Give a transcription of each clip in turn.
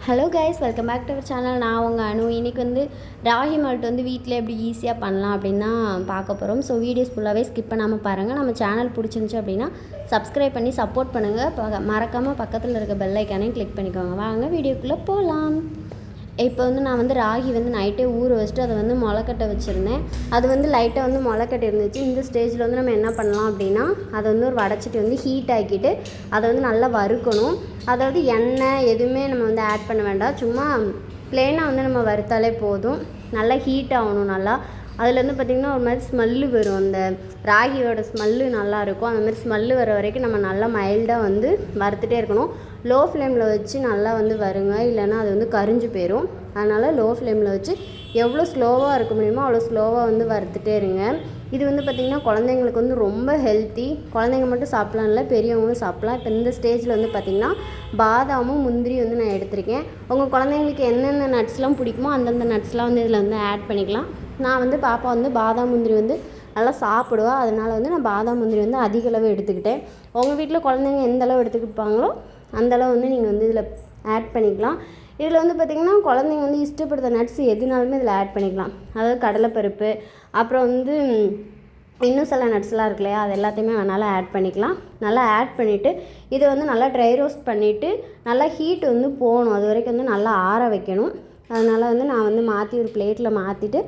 Hello guys, welcome back to our channel. நான் உங்கள் அனு. இன்றைக்கி ராகி மால்ட் வீட்டில் எப்படி ஈஸியாக பண்ணலாம் அப்படின்னு தான் பார்க்க போகிறோம். ஸோ வீடியோஸ் ஃபுல்லாகவே ஸ்கிப் பண்ணாமல் பாருங்கள். நம்ம சேனல் பிடிச்சிருந்துச்சி அப்படின்னா சப்ஸ்கிரைப் பண்ணி சப்போர்ட் பண்ணுங்கள். மறக்காமல் பக்கத்தில் இருக்க பெல் ஐக்கானையும் கிளிக் பண்ணிக்கோங்க. வாங்க வீடியோக்குள்ளே போகலாம். இப்போ நான் ராகி நைட்டே ஊற வச்சுட்டு அதை முளைக்கட்ட வச்சுருந்தேன். அது லைட்டாக முளைக்கட்ட இருந்துச்சு. இந்த ஸ்டேஜில் நம்ம என்ன பண்ணலாம் அப்படின்னா, அதை ஒரு வடைச்சிட்டு ஹீட் ஆக்கிட்டு அதை நல்லா வறுக்கணும். அதாவது எண்ணெய் எதுவுமே நம்ம ஆட் பண்ண வேண்டாம். சும்மா ப்ளெயினாக நம்ம வறுத்தாலே போதும். நல்லா ஹீட் ஆகணும். நல்லா அதில் பார்த்திங்கன்னா ஒரு மாதிரி ஸ்மெல்லு வரும். அந்த ராகியோட ஸ்மெல்லு நல்லாயிருக்கும். அந்த மாதிரி ஸ்மெல்லு வர வரைக்கும் நம்ம நல்லா மைல்டாக வறுத்துட்டே இருக்கணும். லோ ஃப்ளேமில் வச்சு நல்லா வருங்க, இல்லைன்னா அது கரிஞ்சு போயிடும். அதனால் லோ ஃப்ளேமில் வச்சு எவ்வளோ ஸ்லோவாக இருக்க முடியுமோ அவ்வளோ ஸ்லோவாக வறுத்துட்டே இருங்க. இது பார்த்திங்கன்னா குழந்தைங்களுக்கு ரொம்ப ஹெல்த்தி. குழந்தைங்க மட்டும் சாப்பிட்லாம் இல்லை, பெரியவங்களும் சாப்பிட்லாம். இப்போ இந்த ஸ்டேஜில் பார்த்திங்கன்னா பாதாமும் முந்திரி நான் எடுத்திருக்கேன். உங்கள் குழந்தைங்களுக்கு என்னென்ன நட்ஸ்லாம் பிடிக்குமோ அந்தந்த நட்ஸ்லாம் இதில் ஆட் பண்ணிக்கலாம். நான் பாப்பா பாதாம் முந்திரி நல்லா சாப்பிடுவா. அதனால் நான் பாதாம் முந்திரி அதிக அளவு எடுத்துக்கிட்டேன். உங்கள் வீட்டில் குழந்தைங்க எந்த அளவு எடுத்துக்கிப்பாங்களோ அந்தளவு நீங்கள் இதில் ஆட் பண்ணிக்கலாம். இதில் பார்த்திங்கன்னா குழந்தைங்க இஷ்டப்படுற நட்ஸ் எதுனாலுமே இதில் ஆட் பண்ணிக்கலாம். அதாவது கடலைப்பருப்பு, அப்புறம் இன்னும் சில நட்ஸ்லாம் இருக்கு இல்லையா, அது எல்லாத்தையுமே வேணாலும் ஆட் பண்ணிக்கலாம். நல்லா ஆட் பண்ணிவிட்டு இதை நல்லா ட்ரை ரோஸ்ட் பண்ணிவிட்டு நல்லா ஹீட் போகணும். அது வரைக்கும் நல்லா ஆற வைக்கணும். அதனால் நான் மாற்றி ஒரு பிளேட்டில் மாற்றிட்டு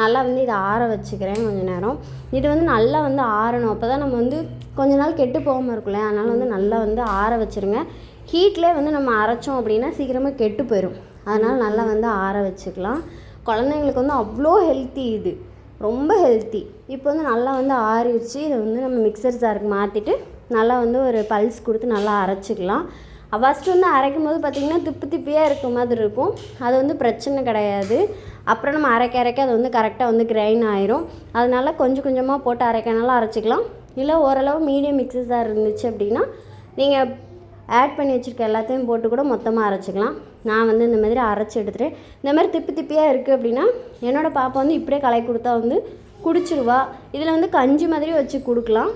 நல்லா இதை ஆற வச்சுக்கிறேன் கொஞ்சம் நேரம். இது நல்லா ஆறணும். அப்போ தான் நம்ம கொஞ்ச நாள் கெட்டு போகாமல் இருக்குல்ல. அதனால் நல்லா ஆற வச்சுருங்க. ஹீட்லேயே நம்ம அரைச்சோம் அப்படின்னா சீக்கிரமாக கெட்டு போயிடும். அதனால் நல்லா ஆற வச்சுக்கலாம். குழந்தைங்களுக்கு அவ்வளோ ஹெல்த்தி, இது ரொம்ப ஹெல்த்தி. இப்போ நல்லா ஆறிடுச்சு. இதை நம்ம மிக்சர் ஜாருக்கு மாற்றிட்டு நல்லா ஒரு பல்ஸ் கொடுத்து நல்லா அரைச்சிக்கலாம். ஃபஸ்ட்டு அரைக்கும் போது பார்த்திங்கன்னா திப்பியாக இருக்க மாதிரி இருக்கும். அது பிரச்சனை கிடையாது. அப்புறம் நம்ம அரைக்க அது கரெக்டாக கிரைன் ஆயிரும். அதனால் கொஞ்சம் கொஞ்சமாக போட்டு அரைக்கனாலும் அரைச்சிக்கலாம். இல்லை ஓரளவு மீடியம் மிக்சர் ஜார் இருந்துச்சு அப்படின்னா நீங்கள் ஆட் பண்ணி வச்சுருக்க எல்லாத்தையும் போட்டு கூட மொத்தமாக அரைச்சிக்கலாம். நான் இந்த மாதிரி அரைச்சி எடுத்துகிட்டு, இந்த மாதிரி திப்பியாக இருக்குது அப்படின்னா என்னோடய பாப்பா இப்படியே கலக்கி கொடுத்தா குடிச்சிருவா. இதில் கஞ்சி மாதிரி வச்சு கொடுக்கலாம்.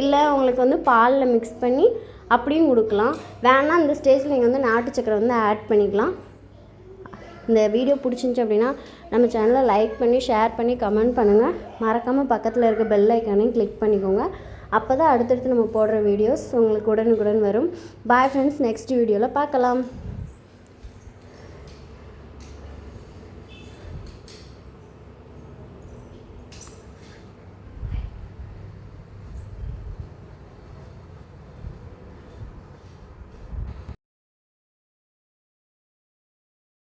இல்லை உங்களுக்கு பாலில் மிக்ஸ் பண்ணி அப்படியும் கொடுக்கலாம். வேணால் இந்த ஸ்டேஜில் நீங்கள் நாட்டு சக்கரை ஆட் பண்ணிக்கலாம். இந்த வீடியோ பிடிச்சிருந்துச்சி அப்படின்னா நம்ம சேனலை லைக் பண்ணி ஷேர் பண்ணி கமெண்ட் பண்ணுங்கள். மறக்காமல் பக்கத்தில் இருக்க பெல் ஐக்கானையும் கிளிக் பண்ணிக்கோங்க. அப்போ தான் அடுத்தடுத்து நம்ம போடுற வீடியோஸ் உங்களுக்கு உடனுக்குடன் வரும். பாய் ஃப்ரெண்ட்ஸ், நெக்ஸ்ட் வீடியோவில் பார்க்கலாம்.